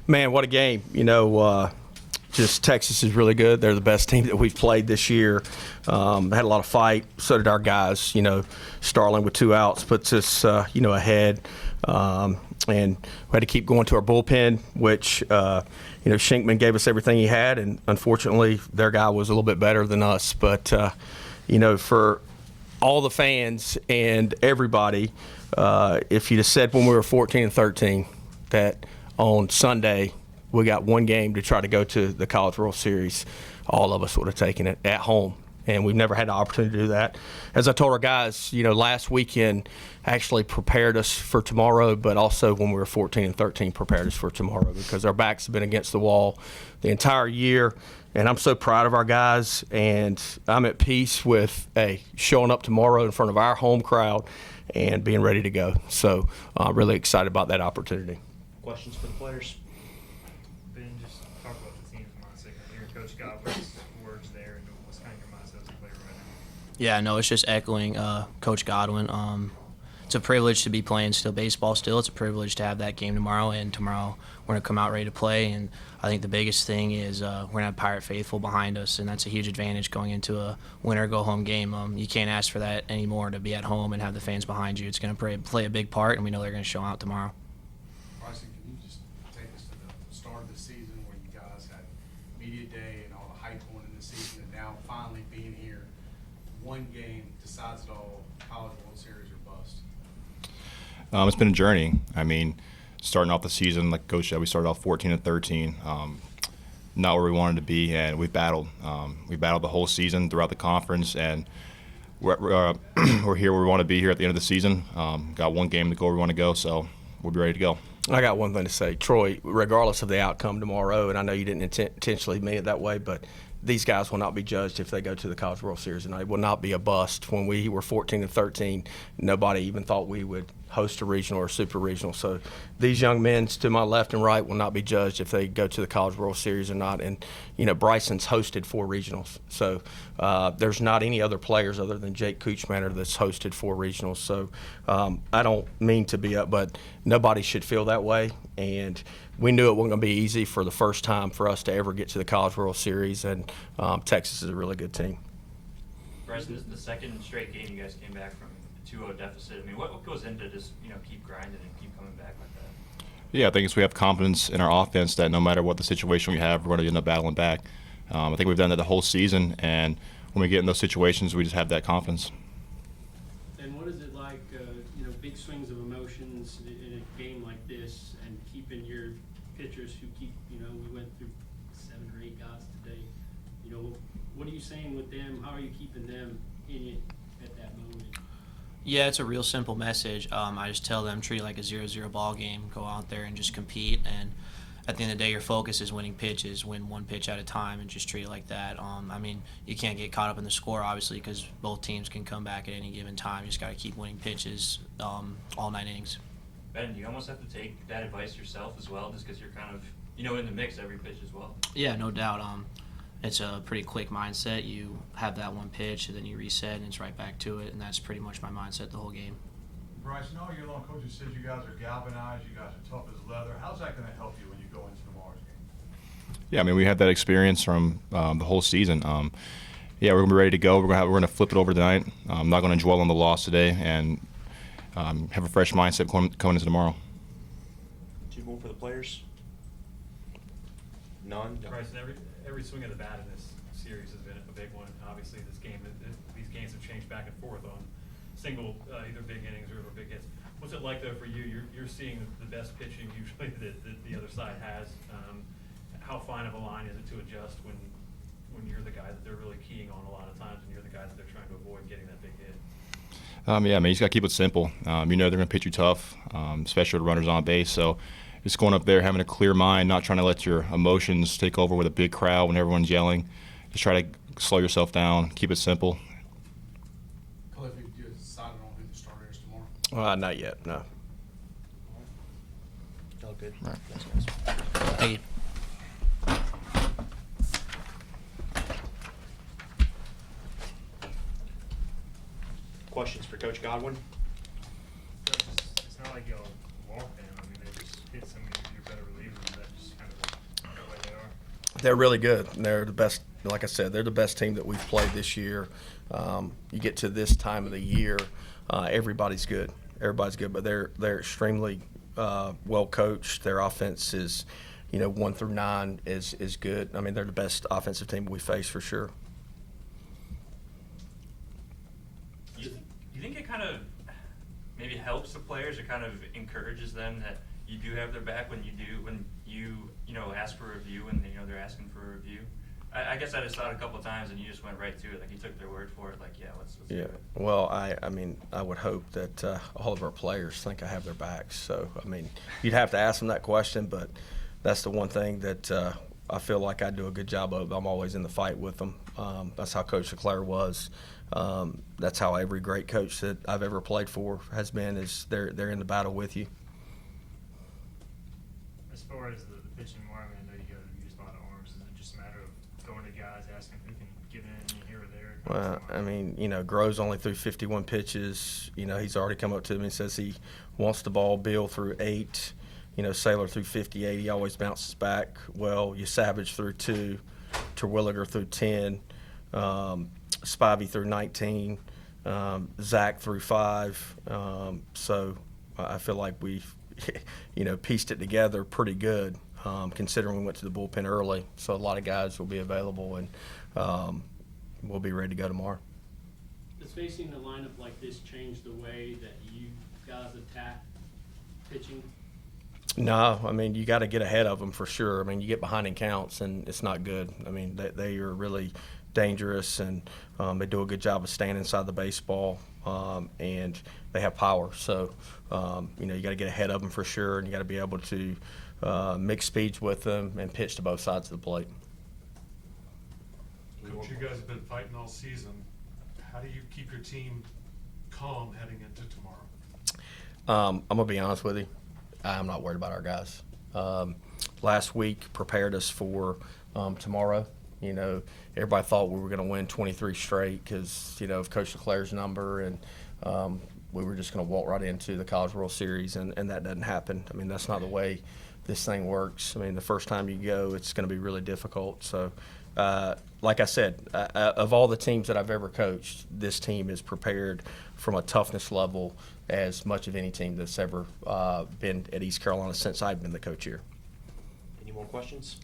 Man, what a game. Just Texas is really good. They're the best team that we've played this year. Had a lot of fight. So did our guys. Starling with 2 outs puts us, ahead. And we had to keep going to our bullpen, which, Schenkman gave us everything he had. And unfortunately, their guy was a little bit better than us. But, for all the fans and everybody, if you'd have said when we were 14 and 13 that on Sunday we got one game to try to go to the College World Series, all of us would have taken it at home. And we've never had the opportunity to do that. As I told our guys, last weekend actually prepared us for tomorrow, but also when we were 14 and 13 prepared us for tomorrow because our backs have been against the wall the entire year. And I'm so proud of our guys, and I'm at peace with showing up tomorrow in front of our home crowd and being ready to go. So I'm really excited about that opportunity. Questions for the players? Ben, just talk about the team's mindset. Hearing Coach Godwin's words there, and what's kind of your mindset as a player right now? Yeah, no, it's just echoing Coach Godwin. It's a privilege to be playing still baseball still. It's a privilege to have that game tomorrow, and tomorrow we're going to come out ready to play. And I think the biggest thing is we're going to have Pirate Faithful behind us, and that's a huge advantage going into a winner-go-home game. You can't ask for that anymore, to be at home and have the fans behind you. It's going to play a big part, and we know they're going to show out tomorrow. Bryson, can you just take us to the start of the season where you guys had media day and all the hype going in the season, and now finally being here, one game decides it all, College World Series or bust? It's been a journey. Starting off the season, like Coach said, we started off 14 and 13, not where we wanted to be, and we battled. We battled the whole season throughout the conference, and we're here where we want to be here at the end of the season. Got one game to go where we want to go, so we'll be ready to go. I got one thing to say. Troy, regardless of the outcome tomorrow, and I know you didn't intentionally mean it that way, but these guys will not be judged if they go to the College World Series, and it will not be a bust. When we were 14 and 13, nobody even thought we would host a regional or super regional. So these young men to my left and right will not be judged if they go to the College World Series or not. And, Bryson's hosted 4 regionals. So there's not any other players other than Jake Kuchmaner that's hosted 4 regionals. So I don't mean to be up, but nobody should feel that way. And we knew it wasn't going to be easy for the first time for us to ever get to the College World Series, and Texas is a really good team. Bryson, this is the second straight game you guys came back from a 2-0 deficit. What goes into just keep grinding and keep coming back like that? Yeah, I think we have confidence in our offense that no matter what the situation we have, we're going to end up battling back. I think we've done that the whole season, and when we get in those situations, we just have that confidence. And what is it like, big swings of emotions in a game like this, and keeping your pitchers who keep, we went through 7 or 8 guys today. What are you saying with them? How are you keeping them in it at that moment? Yeah, it's a real simple message. I just tell them treat it like a 0-0 ball game. Go out there and just compete. And at the end of the day, your focus is winning pitches. Win one pitch at a time and just treat it like that. You can't get caught up in the score, obviously, because both teams can come back at any given time. You just got to keep winning pitches all 9 innings. Ben, do you almost have to take that advice yourself as well, just because you're kind of in the mix every pitch as well? Yeah, no doubt. It's a pretty quick mindset. You have that one pitch, and then you reset, and it's right back to it, and that's pretty much my mindset the whole game. Bryson, all year long, coaches said you guys are galvanized, you guys are tough as leather. How's that going to help you when you go into tomorrow's game? Yeah, we had that experience from the whole season. We're going to be ready to go. We're going to flip it over tonight. I'm not going to dwell on the loss today, and have a fresh mindset coming into tomorrow. 2 more for the players? None? Bryson, every swing of the bat in this series has been a big one. Obviously, these games have changed back and forth on single, either big innings or big hits. What's it like, though, for you? You're seeing the best pitching usually that the other side has. How fine of a line is it to adjust when you're the guy that they're really keying on a lot of times, and you're the guy that they're trying to avoid getting that big hit? You just got to keep it simple. They're going to pitch you tough, especially with runners on base. So just going up there, having a clear mind, not trying to let your emotions take over with a big crowd when everyone's yelling. Just try to slow yourself down, keep it simple. Cliff, have you decided on who the starter is tomorrow? Not yet, no. All good. All right. Thanks, guys. Thank you. Questions for Coach Godwin? It's not like y'all walked them. They just hit some of your better relievers. That just They're really good. They're the best. Like I said, they're the best team that we've played this year. You get to this time of the year, everybody's good. Everybody's good, but they're extremely well coached. Their offense is, 1 through 9 is good. I mean, they're the best offensive team we face for sure. You think it kind of maybe helps the players or kind of encourages them that you do have their back when you ask for a review and they're asking for a review? I guess I just thought a couple of times and you just went right to it, like you took their word for it, like let's do Yeah. it. Well, I mean, I would hope that all of our players think I have their backs. So, I mean, you'd have to ask them that question, but that's the one thing that I feel like I do a good job of. I'm always in the fight with them. That's how Coach LeClaire was. That's how every great coach that I've ever played for has been. Is they're in the battle with you. As far as the pitching more, I know you guys have used a lot of arms. Is it just a matter of going to guys, asking who can get in here or there? Well, I mean, Groves only threw 51 pitches. He's already come up to me and says he wants the ball. Bill threw 8. Saylor threw 58. He always bounces back. Well, Savage threw 2. Terwilliger threw 10. Spivey threw 19. Zach threw 5. So I feel like we've, pieced it together pretty good, considering we went to the bullpen early. So a lot of guys will be available, and we'll be ready to go tomorrow. Does facing a lineup like this change the way that you guys attack pitching? No, I mean, you got to get ahead of them for sure. I mean, you get behind in counts, and it's not good. I mean, they are really dangerous, and they do a good job of staying inside the baseball, and they have power. So, you got to get ahead of them for sure, and you got to be able to mix speeds with them and pitch to both sides of the plate. Coach, you guys have been fighting all season. How do you keep your team calm heading into tomorrow? I'm going to be honest with you. I'm not worried about our guys. Last week prepared us for tomorrow. Everybody thought we were going to win 23 straight because, of Coach LeClaire's number, and we were just going to walk right into the College World Series, and that doesn't happen. I mean, that's not the way this thing works. I mean, the first time you go, it's going to be really difficult. So, like I said, of all the teams that I've ever coached, this team is prepared from a toughness level as much of any team that's ever been at East Carolina since I've been the coach here. Any more questions?